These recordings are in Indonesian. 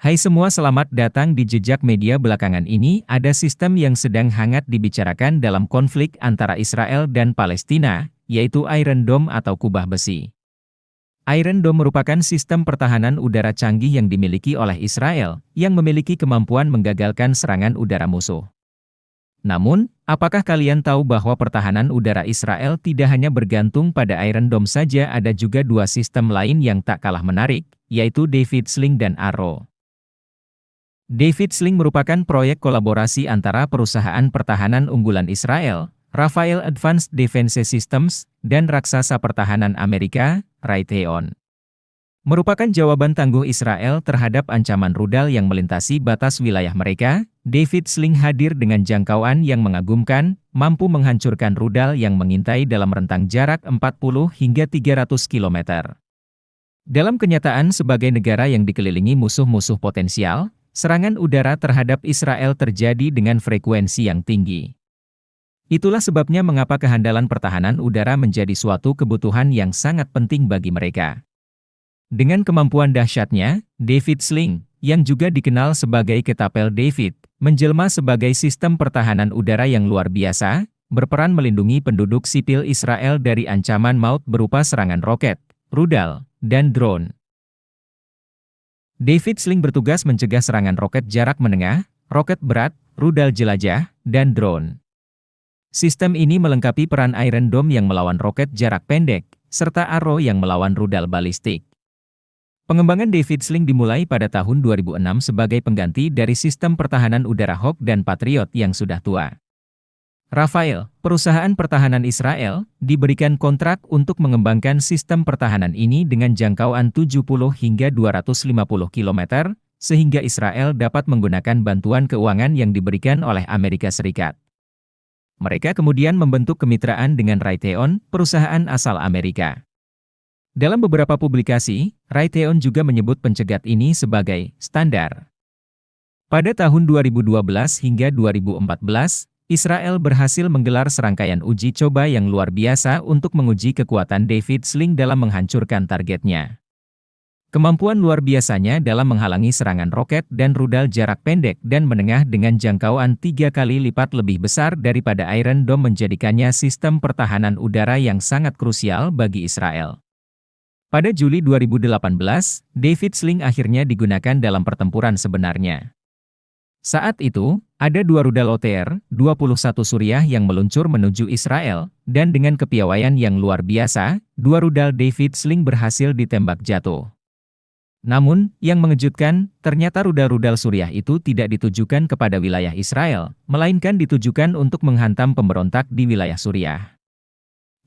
Hai semua, selamat datang di Jejak Media. Belakangan ini ada sistem yang sedang hangat dibicarakan dalam konflik antara Israel dan Palestina, yaitu Iron Dome atau kubah besi. Iron Dome merupakan sistem pertahanan udara canggih yang dimiliki oleh Israel, yang memiliki kemampuan menggagalkan serangan udara musuh. Namun, apakah kalian tahu bahwa pertahanan udara Israel tidak hanya bergantung pada Iron Dome saja? Ada juga dua sistem lain yang tak kalah menarik, yaitu David Sling dan Arrow. David Sling merupakan proyek kolaborasi antara perusahaan pertahanan unggulan Israel, Rafael Advanced Defense Systems, dan raksasa pertahanan Amerika, Raytheon. Merupakan jawaban tangguh Israel terhadap ancaman rudal yang melintasi batas wilayah mereka. David Sling hadir dengan jangkauan yang mengagumkan, mampu menghancurkan rudal yang mengintai dalam rentang jarak 40 hingga 300 km. Dalam kenyataan, sebagai negara yang dikelilingi musuh-musuh potensial, serangan udara terhadap Israel terjadi dengan frekuensi yang tinggi. Itulah sebabnya mengapa kehandalan pertahanan udara menjadi suatu kebutuhan yang sangat penting bagi mereka. Dengan kemampuan dahsyatnya, David Sling, yang juga dikenal sebagai Ketapel David, menjelma sebagai sistem pertahanan udara yang luar biasa, berperan melindungi penduduk sipil Israel dari ancaman maut berupa serangan roket, rudal, dan drone. David Sling bertugas mencegah serangan roket jarak menengah, roket berat, rudal jelajah, dan drone. Sistem ini melengkapi peran Iron Dome yang melawan roket jarak pendek, serta Arrow yang melawan rudal balistik. Pengembangan David Sling dimulai pada tahun 2006 sebagai pengganti dari sistem pertahanan udara Hawk dan Patriot yang sudah tua. Rafael, perusahaan pertahanan Israel, diberikan kontrak untuk mengembangkan sistem pertahanan ini dengan jangkauan 70 hingga 250 km, sehingga Israel dapat menggunakan bantuan keuangan yang diberikan oleh Amerika Serikat. Mereka kemudian membentuk kemitraan dengan Raytheon, perusahaan asal Amerika. Dalam beberapa publikasi, Raytheon juga menyebut pencegat ini sebagai standar. Pada tahun 2012 hingga 2014, Israel berhasil menggelar serangkaian uji coba yang luar biasa untuk menguji kekuatan David Sling dalam menghancurkan targetnya. Kemampuan luar biasanya dalam menghalangi serangan roket dan rudal jarak pendek dan menengah dengan jangkauan 3 kali lipat lebih besar daripada Iron Dome menjadikannya sistem pertahanan udara yang sangat krusial bagi Israel. Pada Juli 2018, David Sling akhirnya digunakan dalam pertempuran sebenarnya. Saat itu, ada dua rudal OTR-21 Suriah yang meluncur menuju Israel, dan dengan kepiawaian yang luar biasa, dua rudal David Sling berhasil ditembak jatuh. Namun, yang mengejutkan, ternyata rudal-rudal Suriah itu tidak ditujukan kepada wilayah Israel, melainkan ditujukan untuk menghantam pemberontak di wilayah Suriah.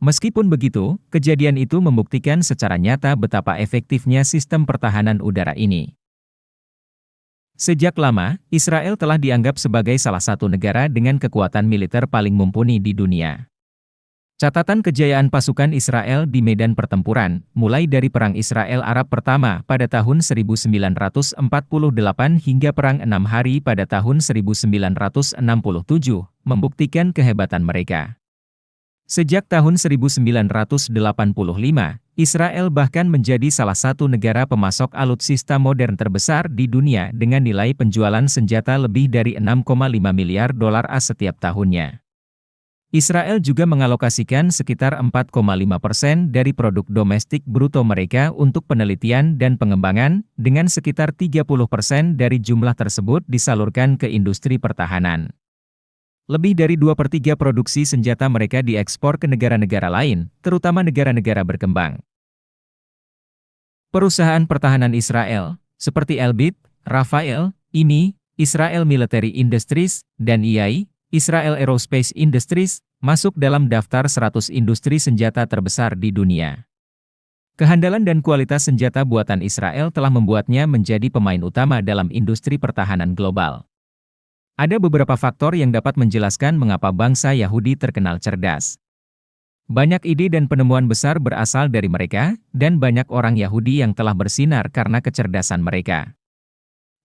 Meskipun begitu, kejadian itu membuktikan secara nyata betapa efektifnya sistem pertahanan udara ini. Sejak lama, Israel telah dianggap sebagai salah satu negara dengan kekuatan militer paling mumpuni di dunia. Catatan kejayaan pasukan Israel di medan pertempuran, mulai dari Perang Israel-Arab pertama pada tahun 1948 hingga Perang 6 Hari pada tahun 1967, membuktikan kehebatan mereka. Sejak tahun 1985, Israel bahkan menjadi salah satu negara pemasok alutsista modern terbesar di dunia dengan nilai penjualan senjata lebih dari 6,5 miliar dolar AS setiap tahunnya. Israel juga mengalokasikan sekitar 4,5% dari produk domestik bruto mereka untuk penelitian dan pengembangan, dengan sekitar 30% dari jumlah tersebut disalurkan ke industri pertahanan. Lebih dari 2/3 produksi senjata mereka diekspor ke negara-negara lain, terutama negara-negara berkembang. Perusahaan pertahanan Israel, seperti Elbit, Rafael, IMI, Israel Military Industries, dan IAI, Israel Aerospace Industries, masuk dalam daftar 100 industri senjata terbesar di dunia. Kehandalan dan kualitas senjata buatan Israel telah membuatnya menjadi pemain utama dalam industri pertahanan global. Ada beberapa faktor yang dapat menjelaskan mengapa bangsa Yahudi terkenal cerdas. Banyak ide dan penemuan besar berasal dari mereka, dan banyak orang Yahudi yang telah bersinar karena kecerdasan mereka.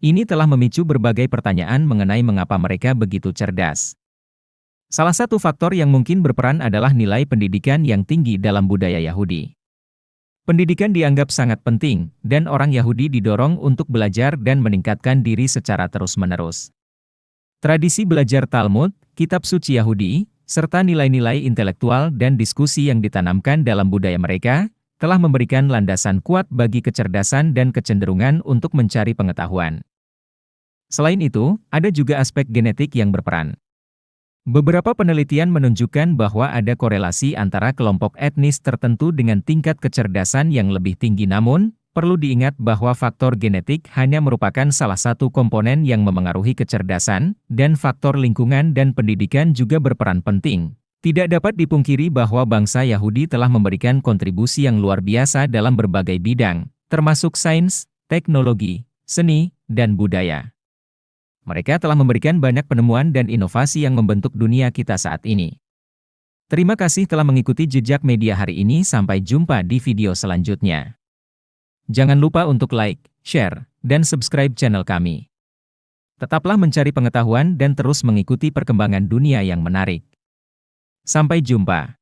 Ini telah memicu berbagai pertanyaan mengenai mengapa mereka begitu cerdas. Salah satu faktor yang mungkin berperan adalah nilai pendidikan yang tinggi dalam budaya Yahudi. Pendidikan dianggap sangat penting, dan orang Yahudi didorong untuk belajar dan meningkatkan diri secara terus-menerus. Tradisi belajar Talmud, kitab suci Yahudi, serta nilai-nilai intelektual dan diskusi yang ditanamkan dalam budaya mereka, telah memberikan landasan kuat bagi kecerdasan dan kecenderungan untuk mencari pengetahuan. Selain itu, ada juga aspek genetik yang berperan. Beberapa penelitian menunjukkan bahwa ada korelasi antara kelompok etnis tertentu dengan tingkat kecerdasan yang lebih tinggi, namun, perlu diingat bahwa faktor genetik hanya merupakan salah satu komponen yang memengaruhi kecerdasan, dan faktor lingkungan dan pendidikan juga berperan penting. Tidak dapat dipungkiri bahwa bangsa Yahudi telah memberikan kontribusi yang luar biasa dalam berbagai bidang, termasuk sains, teknologi, seni, dan budaya. Mereka telah memberikan banyak penemuan dan inovasi yang membentuk dunia kita saat ini. Terima kasih telah mengikuti jejak media hari ini, sampai jumpa di video selanjutnya. Jangan lupa untuk like, share, dan subscribe channel kami. Tetaplah mencari pengetahuan dan terus mengikuti perkembangan dunia yang menarik. Sampai jumpa.